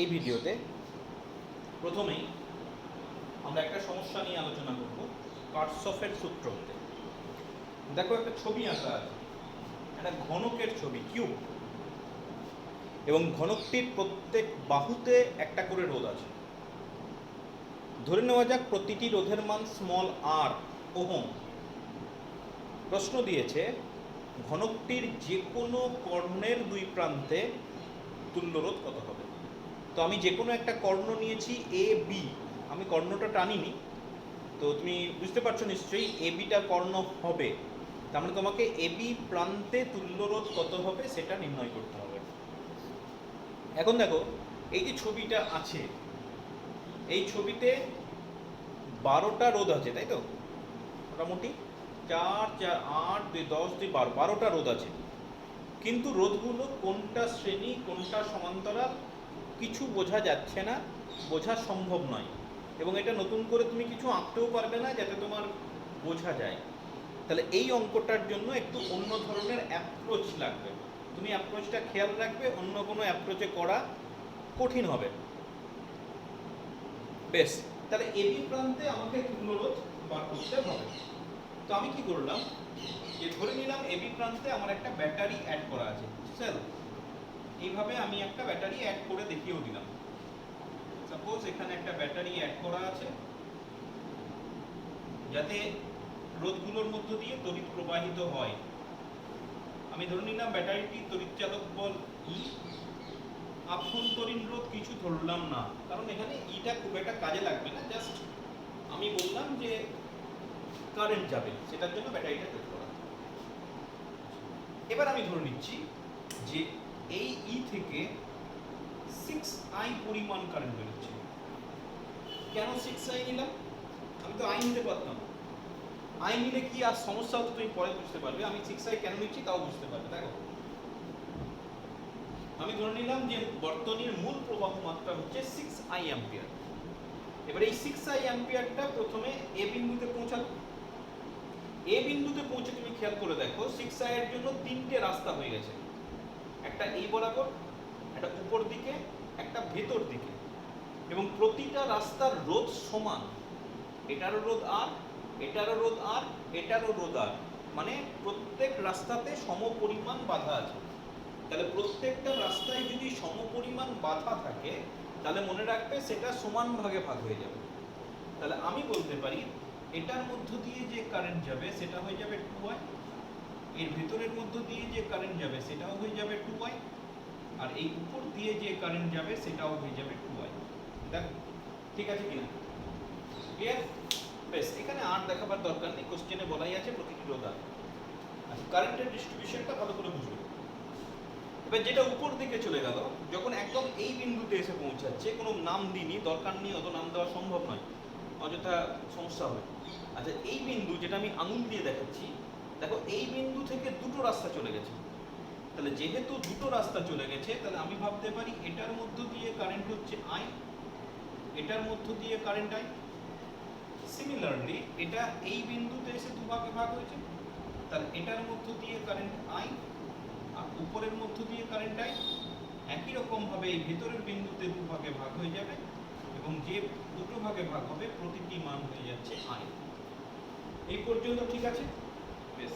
এই ভিডিওতে প্রথমেই আমরা একটা সমস্যা নিয়ে আলোচনা করব, কার্সফের সূত্র হতে। দেখো, একটা ছবি আঁকা আছে, একটা ঘনকের ছবি, কিউব, এবং ঘনকটির প্রত্যেক বাহুতে একটা করে রোধ আছে। ধরে নেওয়া যাক প্রতিটি রোধের মান স্মল আর ওহম। প্রশ্ন দিয়েছে ঘনকটির যে কোনো কর্ণের দুই প্রান্তে তুল্য রোধ কত হবে। তো আমি যে কোনো একটা কর্ণ নিয়েছি এ বি, আমি কর্ণটা টানিনি, তো তুমি বুঝতে পারছো নিশ্চয়ই এ বিটা কর্ণ হবে। তার মানে তোমাকে এ বি প্রান্তে তুল্য রোধ কত হবে সেটা নির্ণয় করতে হবে। এখন দেখো, এই যে ছবিটা আছে, এই ছবিতে 12টা রোধ আছে, তাই তো? মোটামুটি 4, 4, 8, 2, 10, 2, 12, 12টা রোধ আছে। কিন্তু রোধগুলো কোনটা শ্রেণী, কোনটা সমান্তরাল কিছু বোঝা যাচ্ছে না, বোঝা সম্ভব নয়। এবং এটা নতুন করে তুমি কিছু আঁকতেও পারবে না যাতে তোমার বোঝা যায়। তাহলে এই অঙ্কটার জন্য একটু অন্য ধরনের অ্যাপ্রোচ লাগবে। তুমি অ্যাপ্রোচটা খেয়াল রাখবে, অন্য কোনো অ্যাপ্রোচে করা কঠিন হবে। বেশ, তাহলে এবি প্রান্তে আমাকে তুল্য রোধ বার করতে হবে। তো আমি কি করলাম, যে ধরে নিলাম এবি প্রান্তে আমার একটা ব্যাটারি অ্যাড করা আছে, সেল। এইভাবে আমি একটা ব্যাটারি অ্যাড করে দেখিয়েও দিলাম। সাপোজ এখানে একটা ব্যাটারি অ্যাড করা আছে যাতে রোধগুলোর মধ্য দিয়ে তড়িৎ প্রবাহিত হয়। আমি ধরে নিলাম ব্যাটারিটি তড়িৎ চালক বল ই, আভ্যন্তরীণ রোধ কিছু ধরলাম না, কারণ এখানে ইটা খুব একটা কাজে লাগবে না। জাস্ট আমি বললাম যে কারেন্ট যাবে, সেটার জন্য ব্যাটারিটা তৈরি করা। এবার আমি ধরে নিচ্ছি যে এই ই থেকে 6i পরিমাণ কারেন্ট বেরোচ্ছে। কেন 6i নিলাম? আমি তো আই নিতে পারতাম। আই নিলে কি আর সমস্যা হতো তুমি পরে বুঝতে পারবে। আমি 6i কেন নিচ্ছি তাও বুঝতে পারবে। দেখো, আমি ধরে নিলাম যে বর্তনীর মূল প্রবাহ মাত্রা হচ্ছে 6i অ্যাম্পিয়ার। এবার এই 6i অ্যাম্পিয়ারটা প্রথমে এ বিন্দুতে পৌঁছালো। এ বিন্দুতে পৌঁছে তুমি খেয়াল করে দেখো 6i এর জন্য তিনটে রাস্তা হয়ে গেছে, একটা এই বরাবর, একটা উপর দিকে, একটা ভেতর দিকে, এবং প্রতিটা রাস্তার রোধ সমান। এটারও রোধ আর, এটারও রোধ আর, এটারও রোধ আর, মানে প্রত্যেক রাস্তাতে সমপরিমাণ বাধা আছে। তাহলে প্রত্যেকটা রাস্তায় যদি সমপরিমাণ বাধা থাকে তাহলে মনে রাখবে সেটা সমান ভাগে ভাগ হয়ে যাবে। তাহলে আমি বলতে পারি এটার মধ্য দিয়ে যে কারেন্ট যাবে সেটা হয়ে যাবে 2i, এর ভেতরের মধ্য দিয়ে যে কারেন্ট যাবে সেটাও হয়ে যাবে 2i, আর এই উপর দিয়ে যে কারেন্ট যাবে সেটাও হয়ে যাবে 2i। দেখো ঠিক আছে কিনা? ক্লিয়ার? বেশ, এখানে আর দেখাবার দরকার নেই, কোশ্চেনে বলাই আছে প্রতিটি রোধ আর। আচ্ছা, কারেন্টের ডিস্ট্রিবিউশনটা ভালো করে বুঝবে। এবার যেটা উপর দিকে চলে গেল, যখন একদম এই বিন্দুতে এসে পৌঁছাচ্ছে, কোনো নাম দিইনি, দরকার নেই, অত নাম দেওয়া সম্ভব নয়, অযথা সমস্যা হবে। আচ্ছা, এই বিন্দু যেটা আমি আঙুল দিয়ে দেখাচ্ছি, দেখো এই বিন্দু থেকে দুটো রাস্তা চলে গেছে। তাহলে যেহেতু দুটো রাস্তা চলে গেছে, তাহলে আমি ভাবতে পারি এটার মধ্য দিয়ে কারেন্ট হচ্ছে আই, এটার মধ্য দিয়ে কারেন্ট আই। সিমিলারলি এটা এই বিন্দুতে এসে দুভাগে ভাগ হয়েছে, তাহলে এটার মধ্য দিয়ে কারেন্ট আই, আর উপরের মধ্য দিয়ে কারেন্ট আই। একই রকম ভাবে এই ভেতরের বিন্দুতে দুভাগে ভাগ হয়ে যাবে, এবং যে দুটো ভাগে ভাগ হবে প্রতিটি মান হয়ে যাচ্ছে আই। এই পর্যন্ত ঠিক আছে? বেশ,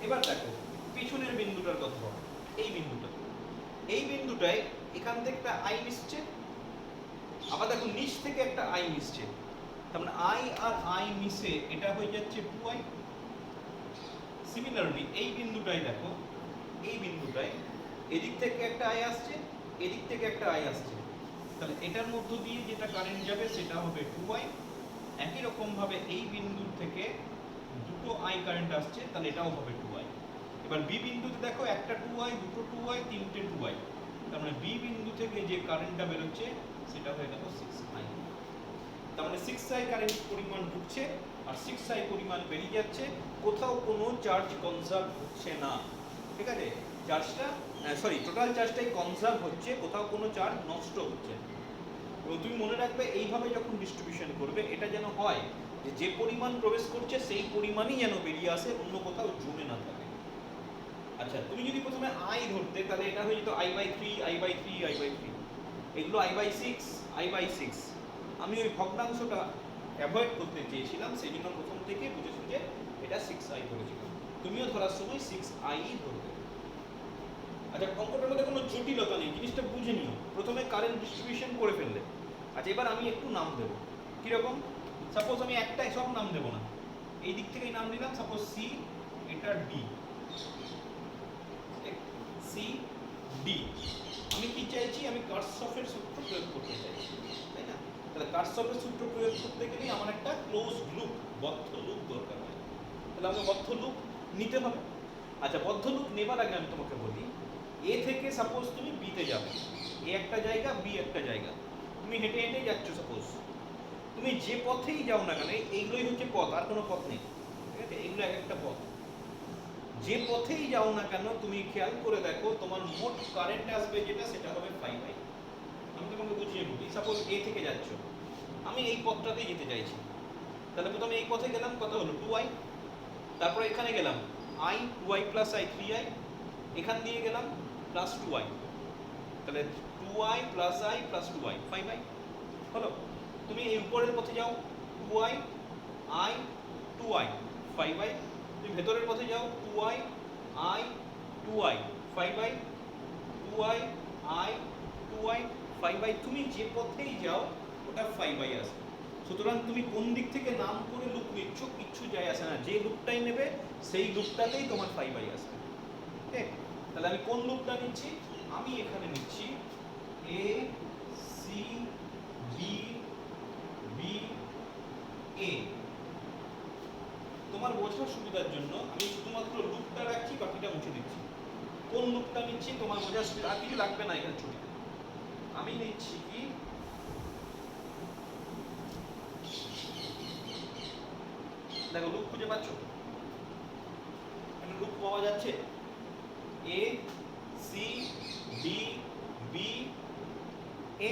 এবার দেখো পিছনের বিন্দুটার কথা হবে। এই বিন্দুটা, এই বিন্দুটায় এখান থেকে একটা আই মিশছে, আবার দেখো নিচ থেকে একটা আই মিশছে। তার মানে আই আর আই মিশে এটা হয়ে যাচ্ছে 2i। সিমিলারলি এই বিন্দুটায় দেখো, এই বিন্দুটায় এদিক থেকে একটা আই আসছে, এদিক থেকে একটা আই আসছে, তাহলে এটার মধ্য দিয়ে যেটা কারেন্ট যাবে সেটা হবে 2i। একই রকম ভাবে এই বিন্দু থেকে দুটো আই কারেন্ট আসছে, তাহলে এটাও হবে 2i। এবার বি বিন্দুতে দেখো একটা 2i, দুটো 2i, তিনটে 2i, তার মানে বি বিন্দু থেকে যে কারেন্টটা বেরোচ্ছে সেটা হয়ে গেল 6i। তার মানে 6i কারেন্ট পরিমাণ ঢুকছে আর 6i পরিমাণ বেরিয়ে যাচ্ছে, কোথাও কোনো চার্জ কনজার্ভ হচ্ছে না। ঠিক আছে, চার্জটা টোটাল চার্জটাই কনজার্ভ হচ্ছে, কোথাও কোনো চার্জ নষ্ট হচ্ছে। এবং তুমি মনে রাখবে এইভাবে যখন ডিস্ট্রিবিউশন করবে, এটা যেন হয় যে যে পরিমাণ প্রবেশ করছে সেই পরিমাণই যেন বেরিয়ে আসে, অন্য কোথাও জমে না থাকে। আচ্ছা, তুমি যদি প্রথমে আই ধরতে তাহলে এটা হয়ে যেত i/3, i/3, i/3। এগুলো I/6 আমি ওই ভগ্নাংশটা অ্যাভয়েড করতে চেয়েছিলাম, সেই জন্য প্রথম থেকে বুঝেছি যে এটা 6i ধরেছিলাম। তুমিও ধরার সময় 6i ধরবে। আচ্ছা, অঙ্কটার মধ্যে কোনো জটিলতা নেই, জিনিসটা বুঝে নিও। প্রথমে কারেন্ট ডিস্ট্রিবিউশন করে ফেললে। আচ্ছা, এবার আমি একটু নাম দেবো। কীরকম? সাপোজ আমি একটাই, সব নাম দেবো না, এই দিক থেকেই নাম দিলাম। সাপোজ সি, এটা ডি, সি ডি। আমি কি চাইছি? আমি কার্সফের সূত্র প্রয়োগ করতে চাইছি, তাই না? তাহলে কার্সফের সূত্র প্রয়োগ করতে গেলে আমার একটা ক্লোজড লুপ, বদ্ধ লুপ দরকার হয়। তাহলে আমাকে বদ্ধ লুপ নিতে হবে। আচ্ছা, বদ্ধ লুপ নেবার আগে আমি তোমাকে বলি, এ থেকে সাপোজ তুমি বিতে যাবে, এ একটা জায়গা, বি একটা জায়গা, তুমি হেঁটে হেঁটেই যাচ্ছ। সাপোজ তুমি যে পথেই যাও না কেন, এইগুলোই হচ্ছে পথ, আর কোনো পথ নেই, ঠিক আছে? এগুলো এক একটা পথ। যে পথেই যাও না কেন তুমি খেয়াল করে দেখো, তোমার মোট কারেন্ট আসবে যেটা, সেটা হবে 5i। আমি তোমাকে বুঝিয়ে বলি। সাপোজ এ থেকে যাচ্ছ, আমি এই পথটাতেই যেতে চাইছি, তাহলে প্রথমে এই পথে গেলাম, কত হলো? 2i। তারপরে এখানে গেলাম i, 2i plus i, 3i। এখান দিয়ে গেলাম প্লাস 2i, তাহলে 2i plus i plus 2i, 5i হলো। তুমি এই উপরের পথে যাও, 2i, i, 2i, 5i। তুমি ভেতরের পথে যাও, 2i, i, 2i, 5i, 2i, i, 2i, 5i। তুমি যে পথেই যাও ওটা 5i আসবে। সুতরাং তুমি কোন দিক থেকে নাম করে লুপ নিচ্ছ কিচ্ছু যায় আসে না, যে লুপটাই নেবে সেই লুপটাতেই তোমার 5i আসবে। ঠিক? তাহলে আমি কোন লুপটা নিচ্ছি? আমি এখানে নিচ্ছি এ, সি, বি, বি, এ। তোমার বোঝার সুবিধার জন্য আমি শুধুমাত্র লুপটা রাখছি, বাকিটা মুছে দিচ্ছি। কোন লুপটা নিচ্ছি তোমার বোঝার সুবিধা, আর কিছু লাগবে না এখানে ছবিতে। আমি নিচ্ছি কি, দেখো লুপ খুঁজে পাচ্ছ? একটা লুপ পাওয়া যাচ্ছে, এ, সি, ডি, বি, এ,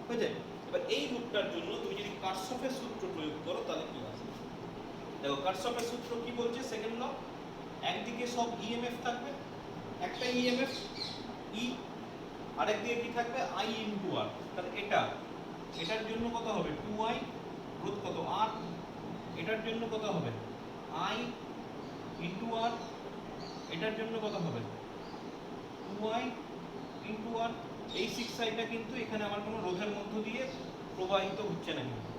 হয়েছে? এবার এই লুপটার জন্য তুমি যদি কার্সফের সূত্র প্রয়োগ করো তাহলে কি আসবে? দেখো কার্সফের সূত্র কি বলছে? সেকেন্ড ল, একদিকে সব ইএমএফ থাকবে, একটা ইএমএফ ই, আরেকদিকে কি থাকবে? আই ইনটু আর। তাহলে এটার জন্য কত হবে? 2i, রোধ কত? আর। এটার জন্য কত হবে? i ইনটু আর। এটার জন্য কত হবে? 2i ইনটু আর। এই 6iটা কিন্তু এখানে আমার কোনো রোধের মধ্য দিয়ে প্রবাহিত হচ্ছে না, কিন্তু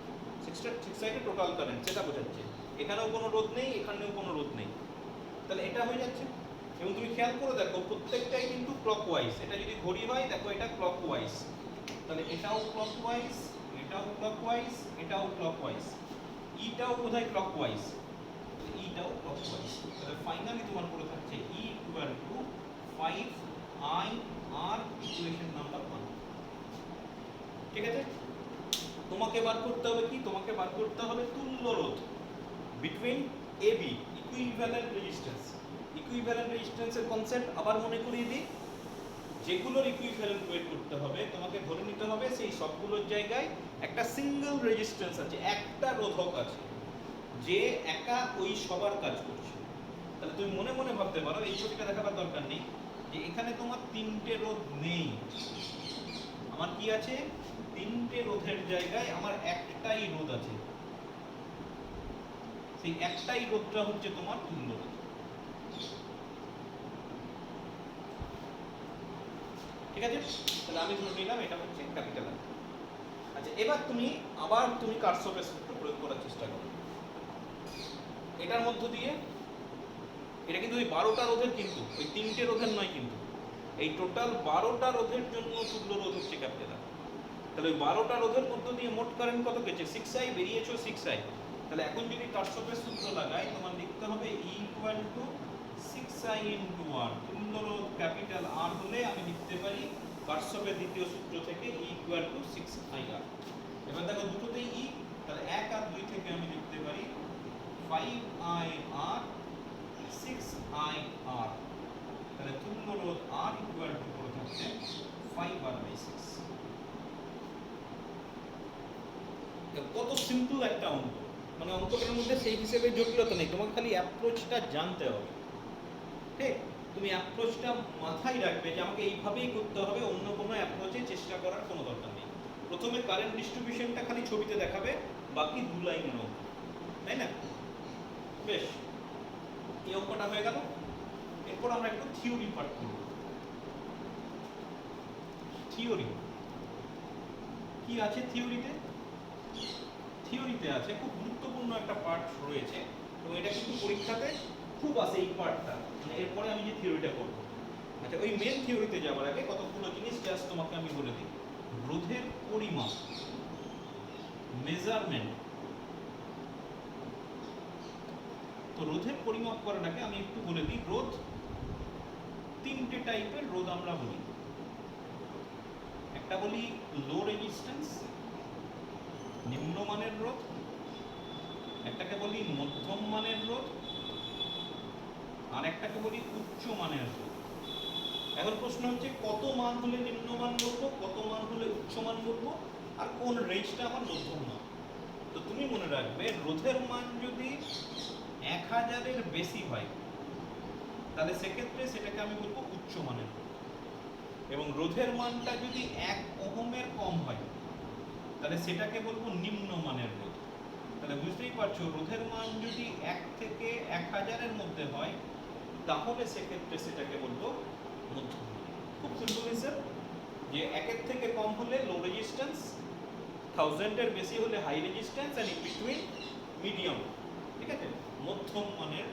6iটা টোটাল কারেন্ট, সেটা বোঝাচ্ছে। এখানেও কোনো রোধ নেই, এখানেও কোনো রোধ নেই, তাহলে এটা হয়ে যাচ্ছে। এবং তুমি খেয়াল করে দেখো প্রত্যেকটাই কিন্তু ক্লকওয়াইজ। এটা যদি ঘড়ি হয়, দেখো এটা ক্লকওয়াইজ, তাহলে এটাও ক্লকওয়াইজ, এটাও ক্লকওয়াইজ, এটাও ক্লকওয়াইজ, ইটাও বোধহয় ক্লকওয়াইজ, ইটাও ক্লকওয়াইজ। তাহলে ফাইনালি তোমার পড়ে থাকছে ই ইকুয়াল টু 5i আর, ইকুয়েশন নাম্বার 1। ঠিক আছে? তোমাকে বার করতে হবে কি? তোমাকে বার করতে হবে তুল্য রোধ between A B, equivalent resistance. Equivalent রেজিস্ট্যান্সের কনসেপ্ট আবার মনে করিয়ে দিই। যেগুলোর ইকুইভ্যালেন্ট বের করতে হবে তোমাকে ধরে নিতে হবে সেই সবগুলোর জায়গায় একটা সিঙ্গেল রেজিস্ট্যান্স আছে, একটা রোধক আছে, যে একা ওই সবার কাজ করছে। তাহলে তুমি মনে মনে ভাবতে পারো, এই ছবিটা দেখাবার দরকার নেই, যে এখানে তোমার তিনটে রোধ নেই। আমার কি আছে? তিনটে রোধের জায়গায় আমার একটাই রোধ আছে। সেই একটাই রোধটা হচ্ছে তোমার তুল্য রোধ। ঠিক আছে? তাহলে আমি ধরে নিলাম এটা হচ্ছে ক্যাপিটাল আর। আচ্ছা, এবার তুমি আবার কার্সফের সূত্র প্রয়োগ করার চেষ্টা করো এটার মধ্য দিয়ে। এটা কিন্তু ওই 12টা রোধের, কিন্তু ওই তিনটে রোধের নয়, কিন্তু এই টোটাল 12টা রোধের জন্য তুল্য রোধ হচ্ছে ক্যাপিটাল আর। তাহলে ওই 12টা রোধের মধ্য দিয়ে মোট কারেন্ট কত গেছে? 6i, বেরিয়েছো 6i। তাহলে এখন যদি কার্সফের সূত্র লাগাই, তোমার লিখতে হবে E equal to 6i into R. তুল্য রোধ ক্যাপিটাল আর হলে আমি লিখতে পারি কার্সফের দ্বিতীয় সূত্র থেকে ই ইকুয়াল টু 6i আর। এবার দেখো দুটোতেই ই, তাহলে 1 আর 2 থেকে আমি লিখতে পারি 5i আর 6i আর। তাহলে তুল্য রোধ আর ইকুয়াল টু করে থাকছে 5r/6। কত সিম্পল একটা অঙ্ক, মানে অঙ্কটার মধ্যে সেই হিসেবে জটিলতা নেই, তোমাকে খালি অ্যাপ্রোচটা জানতে হবে। ঠিক? তুমি অ্যাপ্রোচটা মাথায় রাখবে যে আমাকে এইভাবেই করতে হবে, অন্য কোনো অ্যাপ্রোচে চেষ্টা করার কোনো দরকার নেই। প্রথমে কারেন্ট ডিস্ট্রিবিউশনটা খালি ছবিতে দেখাবে, বাকি দু লাইনের অঙ্ক, তাই না? বেশ, এই অঙ্কটা হয়ে গেল। এরপর আমরা একটু থিওরি পার্ট করব। থিওরি কি আছে থিওরিতে? থিওরিতে আছে খুব গুরুত্বপূর্ণ একটা পার্ট রয়েছে, এবং এটা কিন্তু পরীক্ষাতে খুব আসে এই পার্টটা, মানে এরপরে আমি যে থিওরিটা করব। আচ্ছা, ওই মেন থিওরিতে যাওয়ার আগে কতগুলো জিনিস জাস্ট তোমাকে আমি বলে দিই। রোধের পরিমাপ, মেজারমেন্ট। তো রোধের পরিমাপ করার আগে আমি একটু বলে দিই, রোধ তিনটে টাইপের রোধ আমরা বলি। একটা বলি লো রেজিস্ট্যান্স, নিম্নমানের রোধ, একটাকে বলি মধ্যম মানের রোধ, আর একটাকে বলি উচ্চ মানের রোধ। এখন প্রশ্ন হচ্ছে কত মান হলে নিম্নমান বলবো, কত মান হলে উচ্চ মান বলবো, আর কোন রেঞ্জটা আমার মধ্যম মান। তো তুমি মনে রাখবে, রোধের মান যদি 1000-এর বেশি হয় তাহলে সেক্ষেত্রে সেটাকে আমি বলবো উচ্চ মানের রোধ, এবং রোধের মানটা যদি 1 ওহমের কম হয় তাহলে সেটাকে বলবো নিম্নমানের রোধ। তাহলে বুঝতেই পারছো, রোধের মান যদি 1 থেকে 1000-এর মধ্যে হয় তাহলে সেক্ষেত্রে সেটাকে বলবো মধ্যম। খুব সিম্পল হিসেব, যে 1-এর থেকে কম হলে লো রেজিস্ট্যান্স, 1000-এর বেশি হলে হাই রেজিস্ট্যান্স, আর ইন বিটুইন মিডিয়াম, ঠিক আছে, মধ্যম মানের।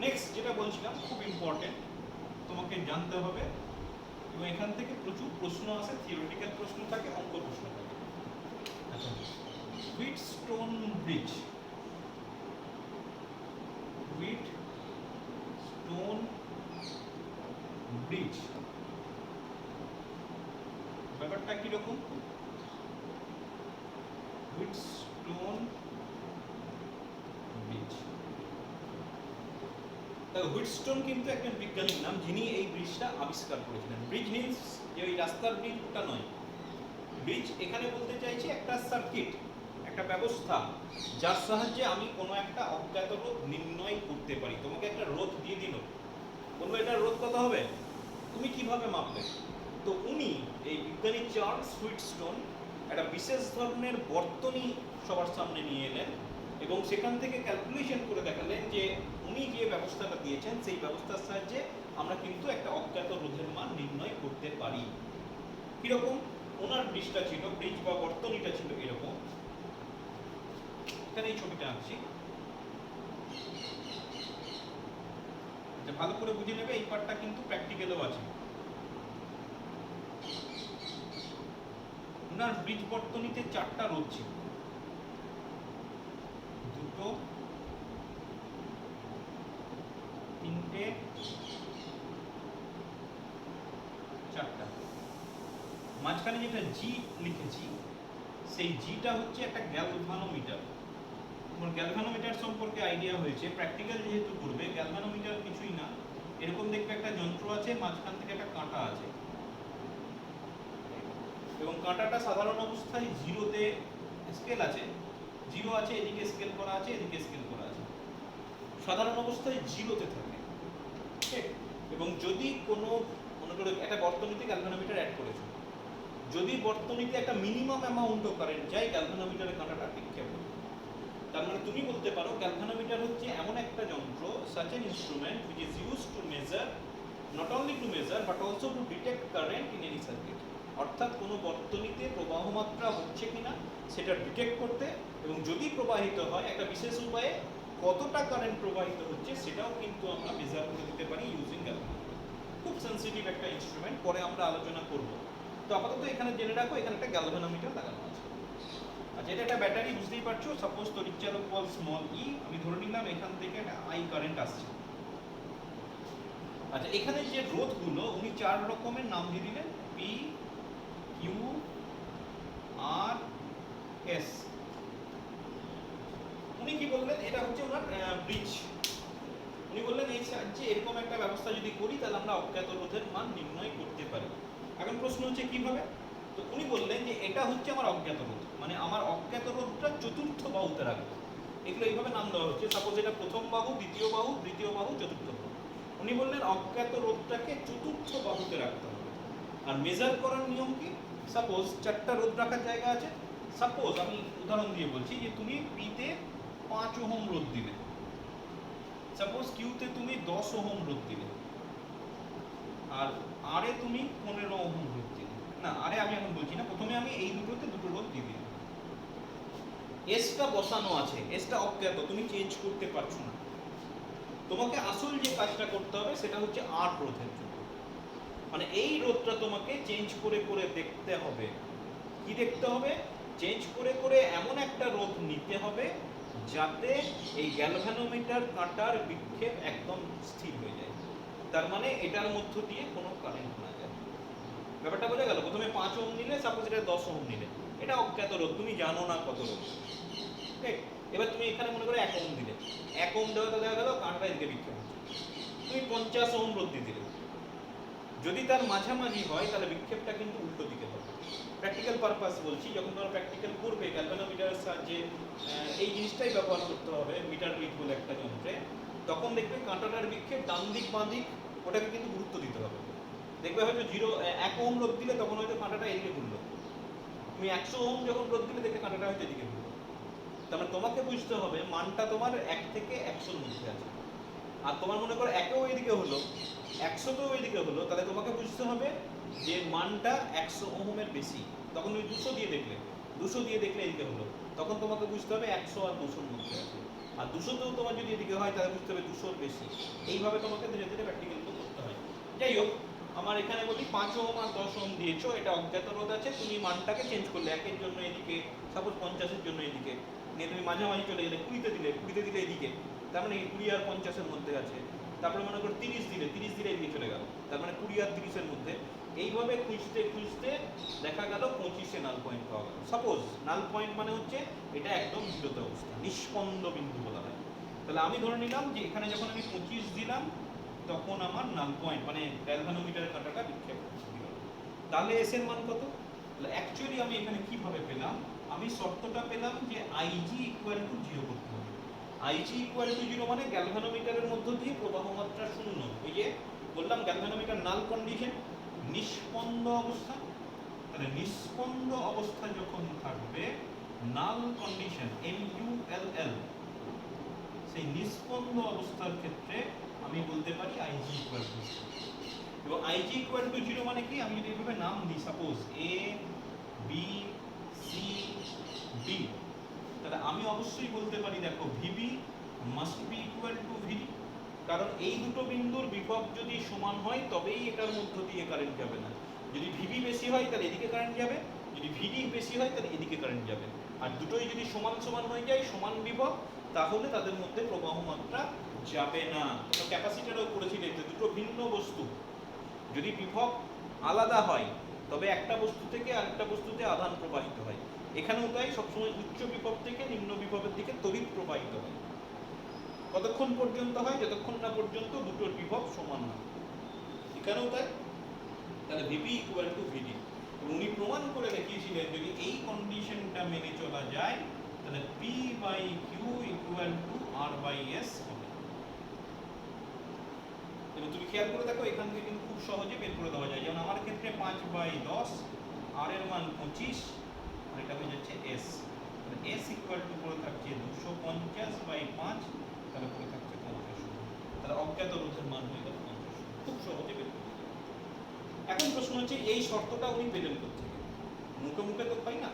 নেক্সট যেটা বলছিলাম, খুব ইম্পর্টেন্ট, তোমাকে জানতে হবে, এবং এখান থেকে প্রচুর প্রশ্ন আসে, থিওরিটিক্যাল প্রশ্ন থাকে, অঙ্ক প্রশ্ন থাকে। আচ্ছা, হুইটস্টোন ব্রিজ, হুইটস্টোন ব্রিজ ব্যাপারটা কিরকম? হুইটস্টোন ব্রিজ, হুইটস্টোন কিন্তু একজন বিজ্ঞানীর নাম, যিনি এই ব্রিজটা আবিষ্কার করেছিলেন। ব্রিজ মিন্স যে ওই রাস্তার ব্রিজটা নয়, ব্রিজ এখানে বলতে চাইছি একটা সার্কিট, একটা ব্যবস্থা যার সাহায্যে আমি কোনো একটা অজ্ঞাত রোধ নির্ণয় করতে পারি। তোমাকে একটা রোধ দিয়ে দিল, বলবো এটা রোধ কত হবে, তুমি কিভাবে মাপবে? তো উনি, এই বিজ্ঞানী চার্লস হুইটস্টোন, একটা বিশেষ ধরনের বর্তনী সবার সামনে নিয়ে এলেন, এবং সেখান থেকে ক্যালকুলেশন করে দেখালেন যে উনি যে ব্যবস্থাটা দিয়েছেন সেই ব্যবস্থার সাহায্যে আমরা কিন্তু একটা অজ্ঞাত রোধের মান নির্ণয় করতে পারি। কিরকম? ওনার ব্রিজটা ছিল, ব্রিজ বা বর্তনীটা ছিল এরকম, এখানে এই ছবিটা আঁকছি, ভালো করে বুঝে নেবে, এই পার্টটা কিন্তু প্র্যাকটিক্যালও আছে। ওনার ব্রিজ বর্তনীতে 4টা রোধ ছিল, 2, 3, 4টা। মাঝখানে যেটা জি লিখেছি সেই জিটা হচ্ছে একটা গ্যালভানোমিটার। তোমার গ্যালভানোমিটার সম্পর্কে আইডিয়া হয়েছে, প্র্যাকটিক্যাল যেহেতু করবে। গ্যালভানোমিটার কিছুই না, এরকম দেখবে একটা যন্ত্র আছে, মাঝখান থেকে একটা কাঁটা আছে, এবং কাঁটাটা সাধারণ অবস্থায় 0-তে স্কেল আছে, 0 আছে, এদিকে স্কেল করা আছে, এদিকে স্কেল করা আছে, সাধারণ অবস্থায় 0-তে থাকে, ঠিক? এবং যদি কোনো, মনে করো একটা বর্তনীতে গ্যালভানোমিটার অ্যাড করেছো, যদি বর্তনীতে একটা মিনিমাম অ্যামাউন্ট অফ কারেন্ট যায়, গ্যালভানোমিটারের কাঁটাটা বিক্ষেপ হবে। তার মানে তুমি বলতে পারো গ্যালভানোমিটার হচ্ছে এমন একটা যন্ত্র, such an instrument which is used to measure, not only to measure but also to detect current in any circuit। অর্থাৎ কোনো বর্তনীতে প্রবাহ মাত্রা হচ্ছে কিনা সেটা ডিটেক্ট করতে, এবং যদি প্রবাহিত হয় একটা বিশেষ উপায়ে কতটা কারেন্ট প্রবাহিত হচ্ছে সেটাও কিন্তু আমরা মেজার করে দিতে পারি ইউজিং গ্যালভানোমিটার। খুব সেন্সিটিভ একটা ইনস্ট্রুমেন্ট, পরে আমরা আলোচনা করব। তো আপাতত এখানে জেনে রাখো, এখানে একটা গ্যালভানোমিটার লাগানো আছে। আচ্ছা, এটা একটা ব্যাটারি, বুঝতেই পারছো। সাপোজ তড়িৎচালক বল স্মল ই, আমি ধরে নিলাম এখান থেকে একটা আই কারেন্ট আসছে। আচ্ছা, এখানে যে রোধগুলো উনি 4 রকমের নাম দিয়ে দিলেন, পি, কিউ, আর, এস। উনি কি বললেন, এটা হচ্ছে ওনার ব্রিজ। উনি বললেন এই সাহায্যে এরকম একটা ব্যবস্থা যদি করি তাহলে আমরা অজ্ঞাত রোধের মান নির্ণয় করতে পারি। এখন প্রশ্ন হচ্ছে কিভাবে? তো উনি বললেন যে এটা হচ্ছে আমার অজ্ঞাত রোধ, মানে আমার অজ্ঞাত রোধটা চতুর্থ বাহুতে রাখবো। এগুলো এইভাবে নাম দেওয়া হচ্ছে, সাপোজ এটা প্রথম বাহু, দ্বিতীয় বাহু, তৃতীয় বাহু, চতুর্থ বাহু। উনি বললেন অজ্ঞাত রোধটাকে চতুর্থ বাহুতে রাখতে হবে। আর মেজার করার নিয়ম কি? সাপোজ 4টা রোধ রাখার জায়গা আছে, সাপোজ আমি উদাহরণ দিয়ে বলছি যে তুমি পিতে 5 ওহম রোধ দিলে, সাপোজ কিউতে তুমি 10 ওহম রোধ দিলে, আর আরে তুমি 15 ওহম রোধ দিলে। না আরে আমি এখন বলছি না, প্রথমে আমি এই দুটোতে দুটো রোধ দিয়ে দিলাম। এসটা বসানো আছে, এসটা অজ্ঞাত, তুমি চেঞ্জ করতে পারছো না। তোমাকে আসল যে কাজটা করতে হবে সেটা হচ্ছে আর রোধের জন্য, মানে এই রোধটা তোমাকে চেঞ্জ করে করে দেখতে হবে। কি দেখতে হবে? চেঞ্জ করে করে এমন একটা রোধ নিতে হবে যাতে এই গ্যালভানোমিটার কাঁটার বিক্ষেপ একদম স্থির হয়ে যায়। তার মানে এটার মধ্য দিয়ে কোনো কারেন্ট না যায়। ব্যাপারটা বোঝা গেল? প্রথমে 5 ওহম নিলে, সাপোজ এটা 10 ওহম নিলে, এটা অজ্ঞাত রোধ, তুমি জানো না কত রোধ। ঠিক, এবার তুমি এখানে মনে করো 1 ওহম দিলে, 1 ওহম দেওয়াতে দেখা গেল কাঁটাটা এদিকে বিক্ষেপ হচ্ছে। তুমি 50 ওহম রোধ দিয়ে দিলে, যদি তার মাঝামাঝি হয় তাহলে বিক্ষেপটা কিন্তু উল্টো দিকে হবে। প্র্যাকটিক্যাল পারপাস বলছি, যখন তোমরা প্র্যাকটিক্যাল করবে গ্যালভানোমিটারের সাহায্যে এই জিনিসটাই ব্যবহার করতে হবে মিটার রিড বলে একটা যন্ত্রে, তখন দেখবে কাঁটাটার বিক্ষেপ ডান দিক বাঁ দিক ওটাকে কিন্তু গুরুত্ব দিতে হবে। দেখবে হয়তো 1 ওহম রোধ দিলে তখন হয়তো কাঁটাটা এদিকে ঘুরলো, তুমি 100 ওহম যখন রোধ দিলে দেখবে কাঁটাটা হয়তো এদিকে ঘুরলো। তার মানে তোমাকে বুঝতে হবে মানটা তোমার 1 থেকে 100-র মধ্যে আছে। আর তোমার মনে করো 1 এদিকে হলো, 100 এদিকে হলো, তাহলে তোমাকে বুঝতে হবে যে মানটা 100 ওহমের বেশি। তখন তুমি 200 দিয়ে দেখলে, 200 দিয়ে দেখলে এদিকে হলো, তখন তোমাকে বুঝতে হবে 100 আর 200-র মধ্যে আছে। আর 200তেও তোমার যদি এদিকে হয় তাহলে বুঝতে হবে 200-র বেশি। এইভাবে তোমাকে ধীরে ধীরে প্র্যাকটিক্যাল করতে হয়। যাই হোক, আমার এখানে বলি 5 ওহম আর 10 ওহম দিয়েছো, এটা অজ্ঞাত রোধ আছে, তুমি মানটাকে চেঞ্জ করলে 1-এর জন্য এদিকে, সাপোজ 50-এর জন্য এদিকে নিয়ে তুমি মাঝামাঝি চলে গেলে 20-তে দিলে, 20-তে দিলে এদিকে, তার মানে 20 আর 50-এর মধ্যে আছে। তারপরে মনে করো 30 দিলে, 30 দিলে এদিকে চলে গেল, তার মানে 20 আর 30-এর মধ্যে। এইভাবে খুঁজতে খুঁজতে দেখা গেল 25-এ নাল পয়েন্ট পাওয়া গেল। সাপোজ নাল পয়েন্ট মানে হচ্ছে এটা একদম বিরত অবস্থা, নিষ্পন্দ বিন্দু বলা হয়। তাহলে আমি ধরে নিলাম যে এখানে যখন আমি 25 দিলাম তখন আমার নাল পয়েন্ট মানে গ্যালভানোমিটারের কাঁটাটা বিক্ষেপ দিল। তাহলে এস এর মান কত? তাহলে অ্যাকচুয়ালি আমি এখানে কিভাবে পেলাম? আমি শর্তটা পেলাম যে আইজি ইকুয়াল টু 0 করতে হবে। আইজি ইকুয়াল টু 0 মানে গ্যালভানোমিটারের মধ্য দিয়ে প্রবাহ মাত্রা শূন্য। ওই যে বললাম গ্যালভানোমিটার নাল কন্ডিশন, নিষ্পন্দ অবস্থা। তাহলে নিষ্পন্দ অবস্থা যখন থাকবে, নাল কন্ডিশন NuLL, সেই নিষ্পন্দ অবস্থার ক্ষেত্রে আমি বলতে পারি আইজি ইকুয়াল টু 0। এবং আইজি ইকুয়াল টু 0 মানে কি? আমি যদি এভাবে নাম দিই, suppose A B C D, তাহলে আমি অবশ্যই বলতে পারি দেখো VB must be equal to VD, কারণ এই দুটো বিন্দুর বিভব যদি সমান হয় তবেই এটার মধ্য দিয়ে কারেন্ট যাবে না। যদি VB বেশি হয় তাহলে এদিকে কারেন্ট যাবে, যদি VD বেশি হয় তাহলে এদিকে কারেন্ট যাবে। আর দুটোই যদি সমান সমান হয়ে যায়, সমান বিভব, তাহলে তাদের মধ্যে প্রবাহ মাত্রা যাবে না। তো ক্যাপাসিটরও করেছিলেন যে দুটো ভিন্ন বস্তু যদি বিভব আলাদা হয় তবে একটা বস্তু থেকে আরেকটা বস্তুতে আধান প্রবাহিত হয়। এখানেও তাই, সবসময় উচ্চ বিভব থেকে নিম্ন বিভবের দিকে তড়িৎ প্রবাহিত হয়। কতক্ষণ পর্যন্ত হয়? যতক্ষণ না পর্যন্ত দুটোর বিভব সমান হয়। এখানেও তাই। তাহলে VB ইকুয়াল টু VD। উনি প্রমাণ করে দেখিয়েছিলেন যদি এই কন্ডিশনটা মেনে চলা যায় তাহলে P by Q equal to R by S হবে। এবং তুমি খেয়াল করে দেখো এখান থেকে কিন্তু খুব সহজে বের করে দেওয়া যায়। যেমন আমার ক্ষেত্রে 5/10, R এর মান 25, আর এটা হয়ে যাচ্ছে S। তাহলে S ইকুয়াল টু পড়ে থাকছে 250/5, তাহলে পড়ে থাকছে 50। তাহলে অজ্ঞাত রোধের মান হয়ে গেল 50। খুব সহজে বের করে। এখন প্রশ্ন হচ্ছে এই শর্তটা উনি পেলেন কোথা থেকে? মুখে মুখে তো পাই না,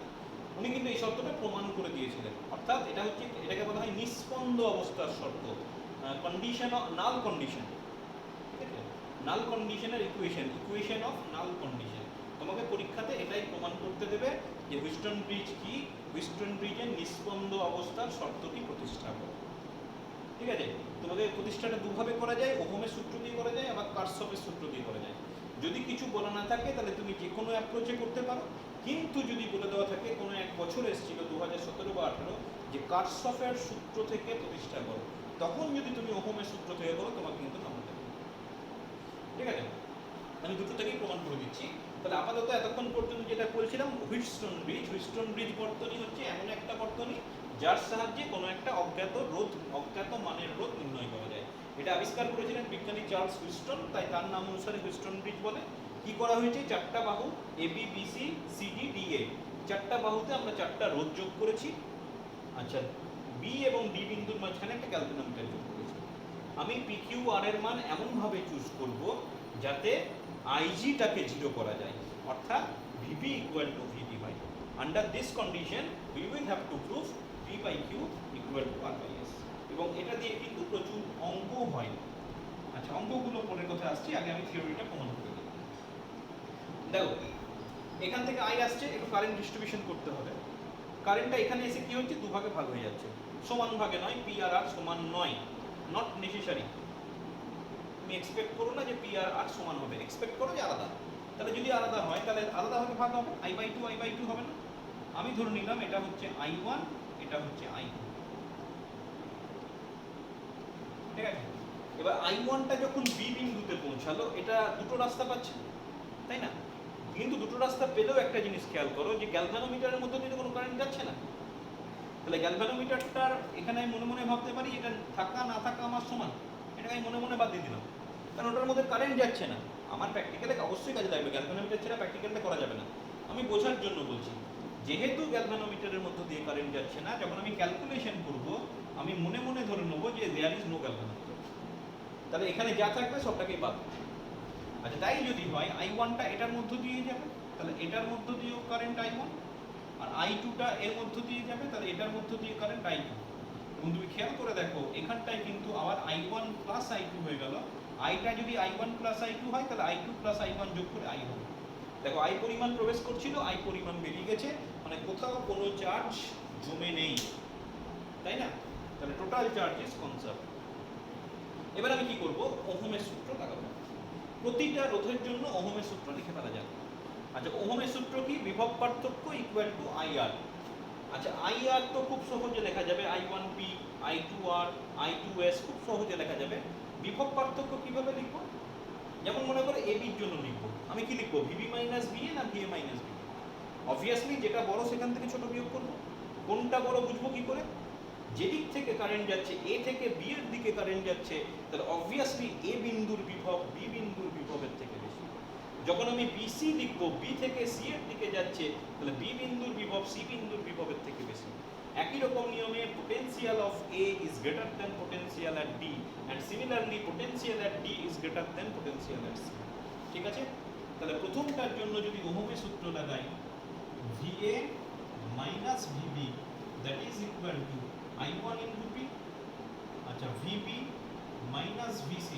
উনি কিন্তু এই শর্তটা প্রমাণ করে দিয়েছিলেন। অর্থাৎ এটা হচ্ছে, এটাকে বলা হয় নিষ্পন্দ অবস্থার শর্ত, কন্ডিশন অফ নাল কন্ডিশন। নাল কন্ডিশনের ইকুয়েশন অফ নাল কন্ডিশন। তোমাকে পরীক্ষাতে এটাই প্রমাণ করতে দেবে যে হুইস্টন ব্রিজ কি, হুইস্টন ব্রিজের নিষ্পন্দ অবস্থার শর্তটি প্রতিষ্ঠা করো। ঠিক আছে? তোমাকে প্রতিষ্ঠাটা দুভাবে করা যায়, ওহমের সূত্র দিয়ে করা যায়, আবার কার্সফের সূত্র দিয়ে করা যায়। যদি কিছু বলা না থাকে তাহলে তুমি যে কোনো অ্যাপ্রোচে করতে পারো, কিন্তু যদি বলে দেওয়া থাকে কোনো এক বছর এসেছিল 2017 বা 18 যে কার্সফের সূত্র থেকে প্রতিষ্ঠা করো, তখন যদি তুমি ওহমের সূত্র থেকে করো তোমাকে কিন্তু নামাতে হবে। ঠিক আছে? আমি দুটো থেকেই প্রমাণ করে দিচ্ছি। তাহলে আপাতত এতক্ষণ পর্যন্ত যেটা বলছিলাম, হুইটস্টোন ব্রিজ। হুইটস্টোন ব্রিজ বর্তনী হচ্ছে এমন একটা বর্তনী যার সাহায্যে কোনো একটা অজ্ঞাত রোধ, অজ্ঞাত মানের রোধ নির্ণয় করা যায়। এটা আবিষ্কার করেছিলেন বিজ্ঞানী চার্লস হুইস্টন, তাই তার নাম অনুসারে হুইস্টন ব্রিজ বলে। কি করা হয়েছে, চারটা বাহু A B B C C D D A, চারটা বাহুতে আমরা চারটা রোধ যোগ করেছি। আচ্ছা, বি এবং ডি বিন্দুর মাঝখানে একটা গ্যালভানোমিটার যোগ করেছি। আমি পি কিউ আর এর মান এমনভাবে চুজ করব যাতে আইজিটাকে 0 করা যায়, অর্থাৎ VP equal to VP by. Under this condition we will have to prove P by Q equal to R by S. এবং এটা দিয়ে কিন্তু প্রচুর অঙ্ক হয়। আচ্ছা, অঙ্কগুলো পরের কথা আসছি, আগে আমি থিওরিটা প্রমাণ করে দিই। দেখো, এখান থেকে আই আসছে, একটু কারেন্ট ডিস্ট্রিবিউশন করতে হবে। কারেন্টটা এখানে এসে কি হচ্ছে, দুভাগে ভাগ হয়ে যাচ্ছে, সমান ভাগে নয়, পি আর আর সমান নয়, নট নেসেসারি। তুমি এক্সপেক্ট করো না যে পি আর আর সমান হবে, এক্সপেক্ট করো যে আলাদা। তাহলে যদি আলাদা হয় তাহলে আলাদাভাবে ভাগ হবে, আই বাই টু হবে না। আমি ধরে নিলাম এটা হচ্ছে আই ওয়ান, এটা হচ্ছে আই টু, ঠিক আছে। এবার আই ওয়ানটা যখন বি বিন্দুতে পৌঁছালো, এটা দুটো রাস্তা পাচ্ছে, তাই না? কিন্তু দুটো রাস্তা পেলেও একটা জিনিস খেয়াল করো যে গ্যালভানোমিটারের মধ্যে দিয়ে কোনো কারেন্ট যাচ্ছে না। তাহলে গ্যালভানোমিটারটার এখানে আমি মনে মনে ভাবতে পারি এটা থাকা না থাকা আমার সমান, এটাকে আমি মনে মনে বাদ দিয়ে দিলাম, কারণ ওটার মধ্যে কারেন্ট যাচ্ছে না। আমার প্র্যাকটিক্যালে অবশ্যই কাজে লাগবে, গ্যালভানোমিটার ছাড়া প্র্যাকটিক্যালটা করা যাবে না। আমি বোঝার জন্য বলছি, যেহেতু গ্যালভানোমিটারের মধ্যে দিয়ে কারেন্ট যাচ্ছে না, যখন আমি ক্যালকুলেশন করব আমি মনে মনে ধরে নেবো যে দেয়ার ইজ নো গ্যালভানোমিটার। তাহলে এখানে যা থাকবে সবটাকেই বাদ। আচ্ছা, তাই যদি হয় আই ওয়ানটা এটার মধ্য দিয়ে যাবে, তাহলে এটার মধ্য দিয়েও কারেন্ট আই ওয়ান, আর আই টুটা এর মধ্য দিয়ে যাবে, তাহলে এটার মধ্য দিয়ে কারেন্ট আই টু। এবং তুমি খেয়াল করে দেখো এখানটায় কিন্তু আবার I one plus I two হয়ে গেল। আইটা যদি I one plus I two হয় তাহলে I two plus I one যোগ করে আই হবে। দেখো, আই পরিমাণ প্রবেশ করছিল, আই পরিমাণ বেরিয়ে গেছে, মানে কোথাও কোনো চার্জ জমে নেই, তাই না? তাহলে টোটাল চার্জ ইজ কনজার্ভড। এবার আমি কি করব, ওহমের সূত্র লাগাবো। প্রতিটা রোধের জন্য ওহমের সূত্র লিখে ফেলা যাবে। আচ্ছা, ওহমের সূত্র কি, বিভব পার্থক্য ইকুয়াল টু আই আর। আচ্ছা, আই আর তো খুব সহজে লেখা যাবে, I one P, I two R, I two S, খুব সহজে লেখা যাবে। বিভব পার্থক্য কিভাবে লিখবো, যেমন মনে করো এ বির জন্য লিখবো, আমি কি লিখবো, ভিবি মাইনাস ভিএ না ভিএ মাইনাস বি? অবভিয়াসলি যেটা বড় সেখান থেকে ছোট বিয়োগ করবো। কোনটা বড় বুঝবো কি করে, যেদিক থেকে কারেন্ট যাচ্ছে, এ থেকে বি এর দিকে কারেন্ট যাচ্ছে, তাহলে অবভিয়াসলি এ বিন্দুর বিভব বি বিন্দুর বিভবের থেকে বেশি। যখন আমি বিসি লিখবো, বি থেকে সি এর দিকে যাচ্ছে, তাহলে বি বিন্দুর বিভব সি বিন্দুর বিভবের থেকে বেশি। একই রকম নিয়মে potential of A is greater than potential at D, and similarly potential at D is greater than potential at C. ঠিক আছে? তাহলে প্রথমটার জন্য যদি ওহমের সূত্র লাগাই, VA minus VB that is equal to I1 into P, আচ্ছা VB minus VC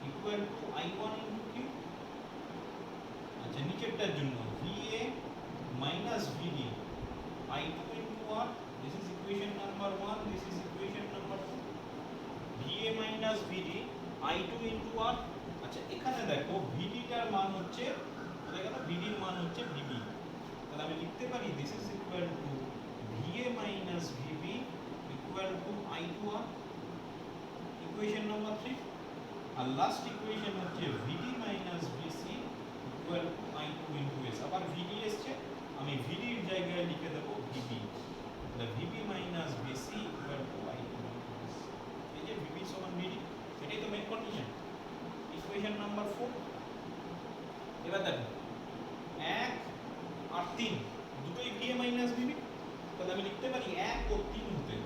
equal to I1 into Q। আচ্ছা, নিচেরটার জন্য VA minus VD I2 into R, this is equation number 1, this is equation number 2। VA minus VD I2 into R। আচ্ছা, এখানে দেখো VD টার মান হচ্ছে, দেখো না, VD এর মান হচ্ছে VB, তাহলে আমি লিখতে পারি this is equal to VA minus VB equal to I2R, equation number 3। R last equation হচ্ছে VD minus VC equal to I2 into S। আবার VD এসছে, আমি VD এর জায়গায় লিখে দেব VB, তাহলে VB minus VC equal to I2 into S। এই যে VB সমান VD, এটাই তো মেইন কন্ডিশন। Equation number 4। এবার দেখো 1 আর 3 দুটোই VA minus VB, তাহলে আমি লিখতে পারি 1 ও 3 হতে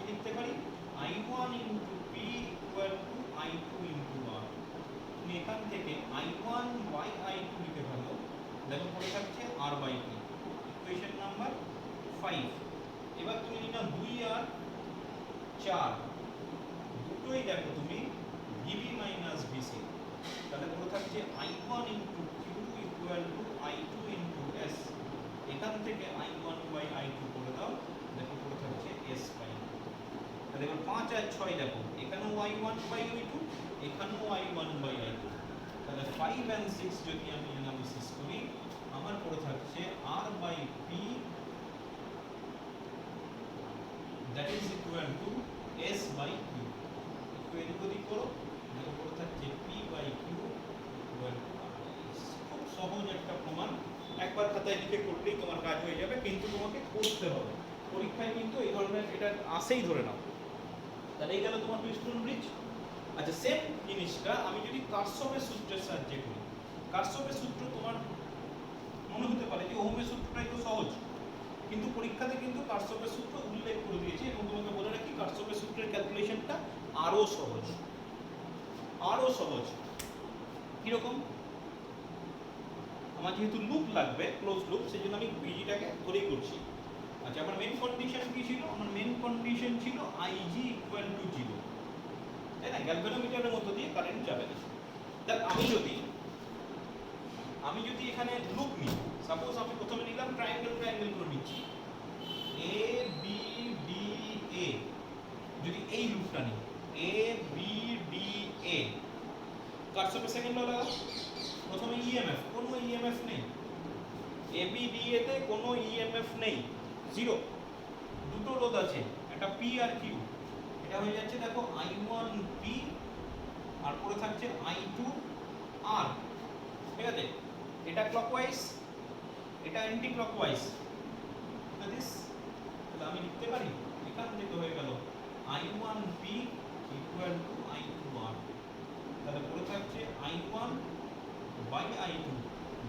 লিখতে পারি I1 into P equal to I2 into R। তুমি এখান থেকে I1 by I2 লিখে ফেলো, দেখো পড়ে থাকছে R by P, equation number 5। এবার তুমি নিনা 2 আর 4, দুটোই দেখো তুমি VB minus VC, তাহলে পড়ে থাকছে I1 into Q equal to I2 into S। এখান থেকে I1 by I2 করে দাও, দেখো পড়ে থাকছে S by। তাহলে এবার 5 আর 6 দেখো, এখানেও I1 by I2, এখানেও I1 by I2, তাহলে 5 and 6 যদি আমি অ্যানালিসিস করি, আমার পড়ে থাকছে R by P that is equal to S by Q। একটু এদিক ওদিক করো, দেখো পড়ে থাকছে P by Q equal to R by S। খুব সহজ একটা প্রমাণ, একবার খাতায় লিখে করলেই তোমার কাজ হয়ে যাবে, কিন্তু তোমাকে করতে হবে। পরীক্ষায় কিন্তু এই ধরনের এটা আসেই ধরে নাও। তাহলে এই গেল তোমার হুইটস্টোন ব্রিজ। আচ্ছা সেম জিনিসটা আমি যদি কারশফের সূত্রের সাহায্যে করি, কারশফের সূত্র তোমার মনে হতে পারে যে ওহমের সূত্রটাই তো সহজ, কিন্তু পরীক্ষাতে কিন্তু কারশফের সূত্র উল্লেখ করে দিয়েছে এবং তোমাকে বলে রাখি কারশফের সূত্রের ক্যালকুলেশনটা আরো সহজ, আরো সহজ। কিরকম? আমার যেহেতু লুপ লাগবে, ক্লোজ লুপ, সেই জন্য আমি বিজিটাকে ধরেই করছি। আচ্ছা আমার মেন কন্ডিশন কি ছিল? আমার মেন কন্ডিশন ছিল আইজি ইকুয়াল টু 0, তাই না? গ্যালভানোমিটারের মধ্য দিয়ে কারেন্ট যাবে না। দেখ আমি যদি এখানে লুপ নিই, সাপোজ আমি প্রথমে নিলাম ট্রায়াঙ্গেল করে নিচ্ছি এ বি ডি এ, যদি এই লুপটা নিই এ বি ডি এ, কারশফের সেকেন্ড ল লাগাও। প্রথমে ইএমএফ, কোনো ইএমএফ নেই, এ বি ডি এ তে কোনো ইএমএফ নেই, জিরো। দুটো রোধ আছে, একটা পি আর কিউ, এটা হয়ে যাচ্ছে দেখো I1 পি আর পরে থাকছে I2 আর, ঠিক আছে? এটা ক্লকওয়াইজ, এটা অ্যান্টি ক্লকওয়াইজ, দিস। তাহলে আমি লিখতে পারি এখান থেকে হয়ে গেল I1 P equal two I2 আর, তাহলে পরে থাকছে I1 by I2,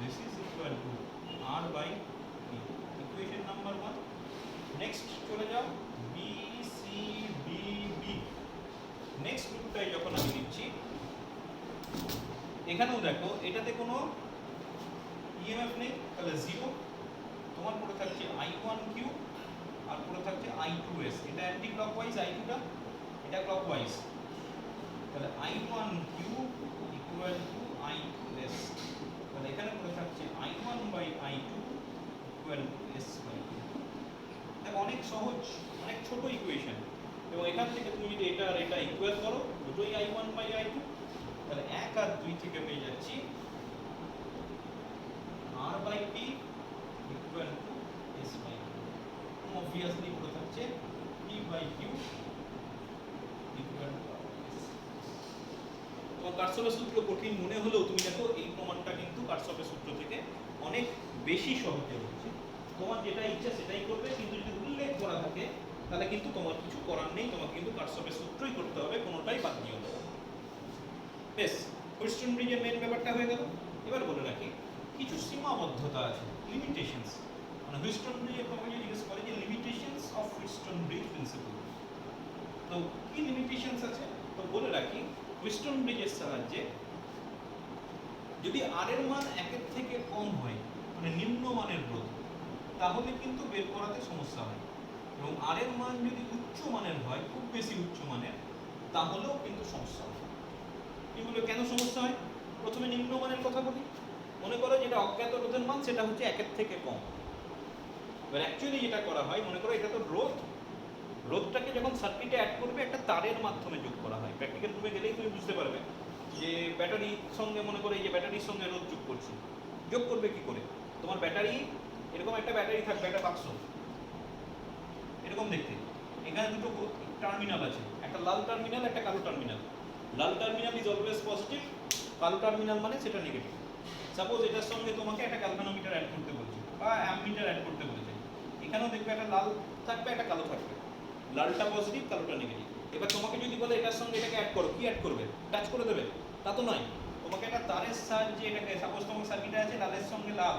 this is equal to R by P, equation number 1. next চলে যাও B C D B, next লুপটাই যখন আমি লিখছি এখানেও দেখো এটাতে কোনো ইএমএফ নেই, তাহলে 0। তোমার পরে থাকছে I1 Q আর পরে থাকছে I2S, এটা অ্যান্টি ক্লকওয়াইজ I2টা, এটা ক্লকওয়াইজ, তাহলে I1 Q equal two I2S, তাহলে এখানে পরে থাকছে I1 by I2 equal to S by 2। দেখো অনেক সহজ, অনেক ছোট ইকুয়েশন, এবং এখান থেকে তুমি যদি এটা আর এটা ইকুয়াল করো দুটোই I1 বাই I2, তাহলে 1 আর 2 থেকে পেয়ে যাচ্ছি R by P equal to S by 2। Obviously পরে থাকছে P by Q equal to S। তোমার কারশফের সূত্র কঠিন মনে হলেও তুমি দেখো এই প্রমাণটা কিন্তু কারশফের সূত্র থেকে অনেক বেশি সহজে হচ্ছে। তোমার যেটা ইচ্ছা সেটাই করবে, কিন্তু যদি উল্লেখ করা থাকে তাহলে কিন্তু তোমার কিছু করার নেই, তোমাকে কিন্তু কারশফের সূত্রই করতে হবে, কোনোটাই বাদ দিও না। বেশ, হুইটস্টোন ব্রিজের মেন ব্যাপারটা হয়ে গেল। এবার বলে রাখি কিছু সীমাবদ্ধতা আছে, লিমিটেশনস, মানে হুইটস্টোন ব্রিজের তোমাকে যদি জিজ্ঞেস করে যে limitations of Wheatstone bridge principle, তো কি লিমিটেশনস আছে? তো বলে রাখি হুইটস্টোন ব্রিজের সাহায্যে যদি আর এর মান 1 এর থেকে কম হয়, মানে নিম্ন মানের রোধ, তাহলে কিন্তু বের করাতে সমস্যা হয়, এবং আর এর মান যদি উচ্চ মানের হয়, খুব বেশি উচ্চ মানের, তাহলেও কিন্তু সমস্যা হয়। এগুলো কেন সমস্যা হয়? প্রথমে নিম্ন মানের কথা বলি। মনে করো যেটা অজ্ঞাত রোধের মান সেটা হচ্ছে 1 এর থেকে কম। এবার অ্যাকচুয়ালি যেটা করা হয়, মনে করো এটা তো রোধ, রোধটাকে যখন সার্কিটে অ্যাড করবে একটা তারের মাধ্যমে যোগ করা হয়। প্র্যাকটিক্যাল রুমে গেলেই তুমি বুঝতে পারবে যে ব্যাটারির সঙ্গে, মনে করে এই যে ব্যাটারির সঙ্গে রোধ যোগ করছি, যোগ করবে কি করে? তোমার ব্যাটারি, এরকম একটা ব্যাটারি থাকবে, একটা বাক্স এরকম দেখতে, এখানে দুটো টার্মিনাল আছে, একটা লাল টার্মিনাল, একটা কালো terminal. Lal terminal is always positive, কালো টার্মিনাল মানে সেটা নেগেটিভ। সাপোজ এটার সঙ্গে তোমাকে একটা গ্যালভানোমিটার অ্যাড করতে বলছে বা অ্যামমিটার অ্যাড করতে বলছে, এখানেও দেখবে একটা লাল থাকবে, একটা কালো থাকবে, লালটা পজিটিভ, কালোটা নেগেটিভ। এবার তোমাকে যদি বলে এটার সঙ্গে এটাকে অ্যাড করো, কি অ্যাড করবে? টাচ করে দেবে? তা তো নয়, তোমাকে একটা তারের সাহায্যে এটাকে, সাপোজ তোমার সার্কিটে আছে লালের সঙ্গে লাল,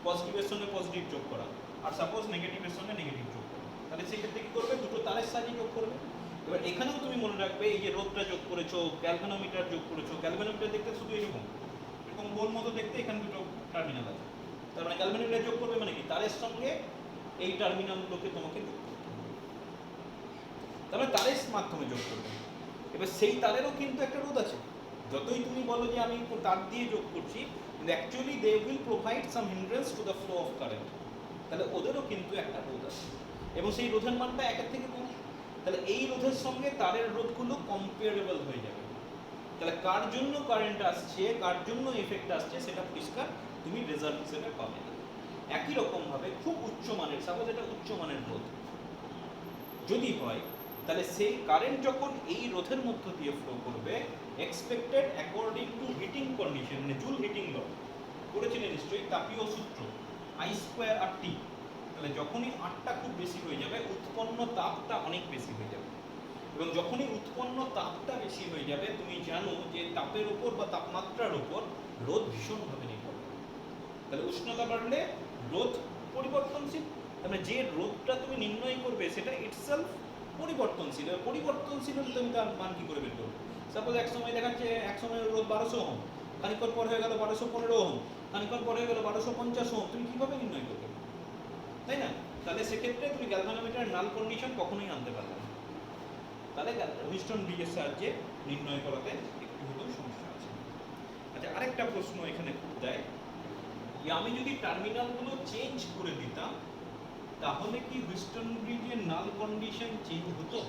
পজিটিভের সঙ্গে পজিটিভ যোগ করা, আর সাপোজ নেগেটিভের সঙ্গে নেগেটিভ যোগ করা, তাহলে সেক্ষেত্রে কি করবে? দুটো তারের সাহায্যে যোগ করবে। এবার এখানেও তুমি মনে রাখবে এই যে রোধটা যোগ করেছো, গ্যালভানোমিটার যোগ করেছো, গ্যালভানোমিটার দেখতে শুধু এরকম এরকম গোল মতো দেখতে, এখানে দুটো টার্মিনাল আছে, তার মানে গ্যালভানোমিটার যোগ করবে মানে কি? তারের সঙ্গে এই টার্মিনালগুলোকে তোমাকে যোগ করতে হবে, তারপরে তারের মাধ্যমে যোগ করবে। এবার সেই তারেরও কিন্তু একটা রোধ আছে, যতই তুমি বলো যে আমি তার দিয়ে যোগ করছি, কিন্তু actually they will provide some hindrance to the flow of current, তাহলে ওদেরও কিন্তু একটা রোধ আছে, এবং সেই রোধের মানটা 1 এর থেকে কম। তাহলে এই রোধের সঙ্গে তারের রোধগুলো কম্পেয়ারেবল হয়ে যাবে, তাহলে কার জন্য কারেন্ট আসছে, কার জন্য এফেক্ট আসছে সেটা পরিষ্কার তুমি রেজাল্ট হিসেবে পাবে না। একই রকম ভাবে খুব উচ্চ মানের, সাপোজ এটা উচ্চ মানের রোধ যদি হয়, তাহলে সেই কারেন্ট যখন এই রোধের মধ্য দিয়ে ফ্লো করবে, expected according to heating condition, মানে জুল হিটিং ল করেছিলেন নিশ্চয়ই, তাপীয় সূত্র I² আর T, তাহলে যখনই আটটা খুব বেশি হয়ে যাবে, উৎপন্ন তাপটা অনেক বেশি হয়ে যাবে, এবং যখনই উৎপন্ন তাপটা বেশি হয়ে যাবে তুমি জানো যে তাপের উপর বা তাপমাত্রার উপর রোধ ভীষণভাবে নির্ভর করে। তাহলে উষ্ণতা বাড়লে রোধ পরিবর্তনশীল, তাহলে যে রোধটা তুমি নির্ণয় করবে সেটা ইটসেলফ পরিবর্তনশীল। পরিবর্তনশীল হলে তুমি তার মান কি করে বের করবে? সাপোজ এক সময় দেখাচ্ছে এক সময় রোধ 1200 ওহম, খানিকক্ষণ পর হয়ে গেল 1215 ওহম, খানিকক্ষণ পর হয়ে গেল 1250 ওহম, তুমি কিভাবে নির্ণয় করবে? তাই না? তাহলে সেক্ষেত্রে তুমি গ্যালভানোমিটারের নাল কন্ডিশন কখনোই আনতে পারবে না। তাহলে হুইটস্টোন ব্রিজের সাহায্যে নির্ণয় করাতে একটু হলেও সমস্যা আছে। আচ্ছা, আরেকটা প্রশ্ন এখানে খুব দেয় যে আমি যদি টার্মিনালগুলো চেঞ্জ করে দিতাম তাহলে কি হুইটস্টোন ব্রিজের নাল কন্ডিশন চেঞ্জ হতো?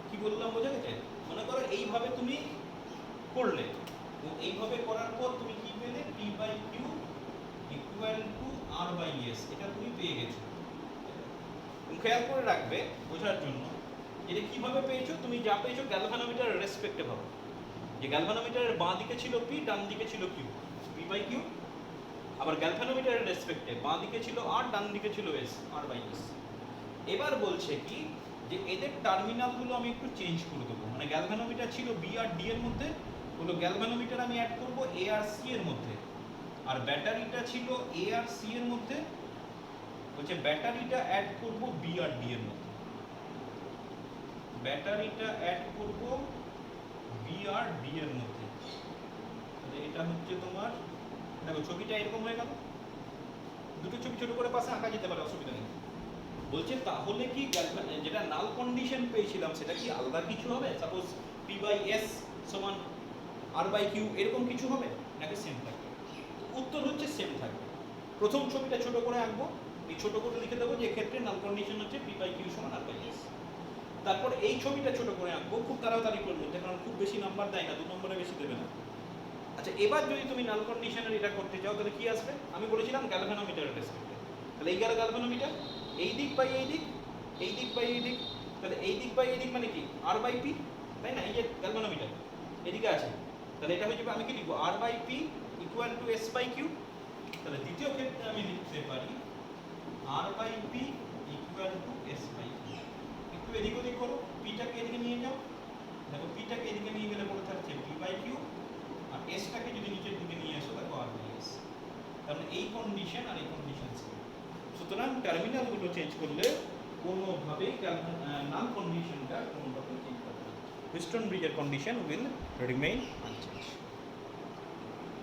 কি বললাম বোঝা গেছে? মনে করো এইভাবে তুমি করলে, এবং এইভাবে করার পর তুমি কি পেলে? P by Q equal to R by S, এটা তুমি পেয়ে গেছো। খেয়াল করে রাখবে বোঝার জন্য, এটা কিভাবে পেয়েছো? তুমি যা পেয়েছো গ্যালভানোমিটারের রেসপেক্টে ভাবো, যে গ্যালভানোমিটারের বাঁ দিকে ছিল পি, ডান দিকে ছিল কিউ, পি বাই কিউ। আবার গ্যালভানোমিটারের রেসপেক্টে বাঁ দিকে ছিল আর, ডান দিকে ছিল এস, আর বাই এস। এবার বলছে কি যে এদের টার্মিনালগুলো আমি একটু চেঞ্জ করে দেবো, মানে গ্যালভানোমিটার ছিল বি আর ডি এর মধ্যে, হলো গ্যালভানোমিটার আমি অ্যাড করবো এ আর সি এর মধ্যে। আর ব্যাটারিটা ছিল এ আর সি এর মধ্যে, বলছে ব্যাটারিটা অ্যাড করবো বি আর ডি এর মধ্যে। ব্যাটারিটা অ্যাড করব বি আর ডি এর মধ্যে। তাহলে এটা হচ্ছে তোমার, দেখো ছবিটা এরকম হয়ে গেল, দুটো ছবি ছোট করে পাশে আঁকা যেতে পারে, অসুবিধা নেই। বলছে তাহলে কি যেটা নাল কন্ডিশন পেয়েছিলাম সেটা কি আলাদা কিছু হবে? সাপোজ পি বাই এস সমান আর বাই কিউ এরকম কিছু হবে, নাকি সেম থাকবে? উত্তর হচ্ছে সেম থাকবে। প্রথম ছবিটা ছোট করে আঁকবো, এই ছোট করে লিখে দেবো যে ক্ষেত্রে নাল কন্ডিশন হচ্ছে পি বাই কিউ সমান আর বাই এস। তারপর এই ছবিটা ছোট করে আঁকবো খুব তাড়াতাড়ি করে মধ্যে, কারণ খুব বেশি নাম্বার দেয় না, 2 নম্বরে বেশি দেবে না। আচ্ছা, এবার যদি তুমি নাল কন্ডিশনের এটা করতে চাও তাহলে কি আসবে? আমি বলেছিলাম গ্যালভানোমিটারের রেসপেক্টে। তাহলে এই গেল গ্যালভানোমিটার, এই দিক বাই এই দিক, এই দিক বাই এই দিক, তাহলে এই দিক বাই এই দিক মানে কি আর বাই পি, তাই না? এই যে গ্যালভানোমিটার এদিকে আছে, তাহলে এটা হয়ে যাবে, আমি কি লিখবো? R by P equal to S by Q. তাহলে দ্বিতীয় ক্ষেত্রে আমি লিখতে পারি R by P equal to S by Q. একটু এদিক ওদিক করো, পিটাকে এদিকে নিয়ে যাও, দেখো পিটাকে এদিকে নিয়ে গেলে পড়ে থাকছে পি বাই কিউ, আর এসটাকে যদি নিচের দিকে নিয়ে আসো দেখো আর বাই এস। তাহলে এই কন্ডিশন আর এই কন্ডিশন সেম। সুতরাং টার্মিনালগুলো চেঞ্জ করলে কোনোভাবেই নাল কন্ডিশনটা কোনোভাবেই চেঞ্জ হবে না। হুইটস্টোন ব্রিজের কন্ডিশন উইল রিমেইন আনচেঞ্জ।